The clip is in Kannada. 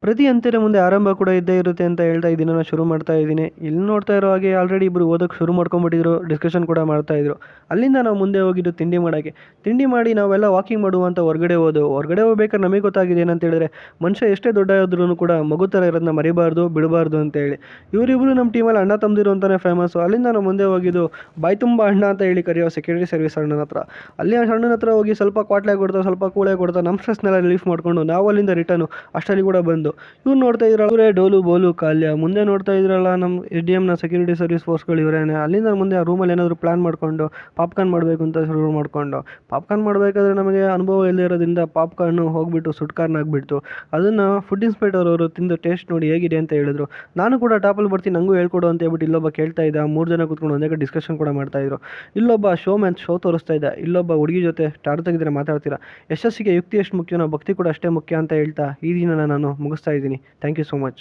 ಪ್ರತಿ ಅಂತ್ಯದ ಮುಂದೆ ಆರಂಭ ಕೂಡ ಇದ್ದೇ ಇರುತ್ತೆ ಅಂತ ಹೇಳ್ತಾ ಈ ದಿನನ ಶುರು ಮಾಡ್ತಾ ಇದ್ದೀನಿ. ಇಲ್ಲಿ ನೋಡ್ತಾ ಇರೋ ಹಾಗೆ ಆಲ್ರೆಡಿ ಇಬ್ಬರು ಓದೋಕ್ಕೆ ಶುರು ಮಾಡ್ಕೊಂಡ್ಬಿಟ್ಟಿದ್ರು, ಡಿಸ್ಕಷನ್ ಕೂಡ ಮಾಡ್ತಾ ಇದ್ರು. ಅಲ್ಲಿಂದ ನಾವು ಮುಂದೆ ಹೋಗಿದ್ದು ತಿಂಡಿ ಮಾಡೋಕ್ಕೆ. ತಿಂಡಿ ಮಾಡಿ ನಾವೆಲ್ಲ ವಾಕಿಂಗ್ ಮಾಡುವ ಅಂತ ಹೊರಗಡೆ ಹೋಗ್ಬೇಕಾದ್ರೆ ನಮಗೆ ಗೊತ್ತಾಗಿದೆ ಏನಂತ ಹೇಳಿದ್ರೆ, ಮನುಷ್ಯ ಎಷ್ಟೇ ದೊಡ್ಡ ಇದ್ರೂ ಕೂಡ ಮಗು ಥರ ಇರೋದನ್ನ ಮರಿಬಾರ್ದು ಬಿಡಬಾರ್ದು ಅಂತೇಳಿ. ಇವರಿಬ್ಬರು ನಮ್ಮ ಟೀಮಲ್ಲಿ ಅಣ್ಣ ತಮ್ಮದಿರು ಅಂತಲೇ ಫೇಮಸ್ಸು. ಅಲ್ಲಿಂದ ನಾವು ಮುಂದೆ ಹೋಗಿದ್ದು ಬಾಯಿ ತುಂಬ ಅಣ್ಣ ಅಂತ ಹೇಳಿ ಕರೆಯೋ ಸೆಕ್ಯೂರಿಟಿ ಸರ್ವಿಸ್ ಅಣ್ಣನ ಹತ್ರ. ಅಲ್ಲಿ ಆ ಅಣ್ಣನ ಹತ್ರ ಹೋಗಿ ಸ್ವಲ್ಪ ಕ್ವಾಟ್ಲೆ ಕೊಡ್ತಾ ಸ್ವಲ್ಪ ಕೂಳೆ ಕೊಡ್ತಾ ನಮ್ಮ ಸ್ಟ್ರೆಸ್ನೆಲ್ಲ ರಿಲೀಫ್ ಮಾಡಿಕೊಂಡು ನಾವು ಅಲ್ಲಿಂದ ರಿಟರ್ನು ಅಷ್ಟರಲ್ಲಿ ಕೂಡ ಬಂದು ಇವ್ರು ನೋಡ್ತಾ ಇದ್ರಲ್ಲ ಅವರೇ ಡೋಲು ಬೋಲು ಕಾಲ್ಯ. ಮುಂದೆ ನೋಡ್ತಾ ಇದ್ರಲ್ಲ ನಮ್ಮ SDMನ ಸೆಕ್ಯೂರಿಟಿ ಸರ್ವಿಸ್ ಫೋರ್ಸ್ಗಳು ಇವರೇನೆ. ಅಲ್ಲಿಂದ ಮುಂದೆ ಆ ರೂಮಲ್ಲಿ ಏನಾದರೂ ಪ್ಲ್ಯಾನ್ ಮಾಡಿಕೊಂಡು ಪಾಪ್ಕಾರ್ನ್ ಮಾಡಬೇಕು ಅಂತ ಶುರು ಮಾಡಿಕೊಂಡು, ಪಾಪ್ಕಾರ್ನ್ ಮಾಡಬೇಕಾದ್ರೆ ನಮಗೆ ಅನುಭವ ಇಲ್ಲದೆ ಇರೋದ್ರಿಂದ ಪಾಪ್ಕಾರ್ನು ಹೋಗ್ಬಿಟ್ಟು ಸುಟ್ಕಾರ್ನ್ ಆಗಿಬಿಡ್ತು. ಅದನ್ನು ಫುಡ್ ಇನ್ಸ್ಪೆಕ್ಟರ್ ಅವರು ತಿಂದು ಟೇಸ್ಟ್ ನೋಡಿ ಹೇಗಿದೆ ಅಂತ ಹೇಳಿದ್ರು. ನಾನು ಕೂಡ ಟಾಪಲ್ಲಿ ಬರ್ತೀನಿ ನನಗೂ ಹೇಳ್ಕೊಡು ಅಂತ ಹೇಳ್ಬಿಟ್ಟು ಇಲ್ಲೊಬ್ಬ ಕೇಳ್ತಾ ಇದ್ದ. 3 ಜನ ಕೂತ್ಕೊಂಡು ಒಂದೇ ಕಡೆ ಡಿಸ್ಕಷನ್ ಕೂಡ ಮಾಡ್ತಾಯಿದ್ರು. ಇಲ್ಲೊಬ್ಬ ಶೋ ತೋರಿಸ್ತಾ ಇದ್ದ. ಇಲ್ಲೊಬ್ಬ ಹುಡುಗಿ ಜೊತೆ ಟಾರ್ ತೆಗೆದ್ರೆ ಮಾತಾಡ್ತೀರಾ. ಯಶಸ್ಸಿಗೆ ಯುಕ್ತಿ ಎಷ್ಟು ಮುಖ್ಯನೋ ಭಕ್ತಿ ಕೂಡ ಅಷ್ಟೇ ಮುಖ್ಯ ಅಂತ ಹೇಳ್ತಾ ಈ ದಿನ ನಾನು ಮುಗಿಸ್ತಾ ಇದ್ದೀನಿ. Thank you so much.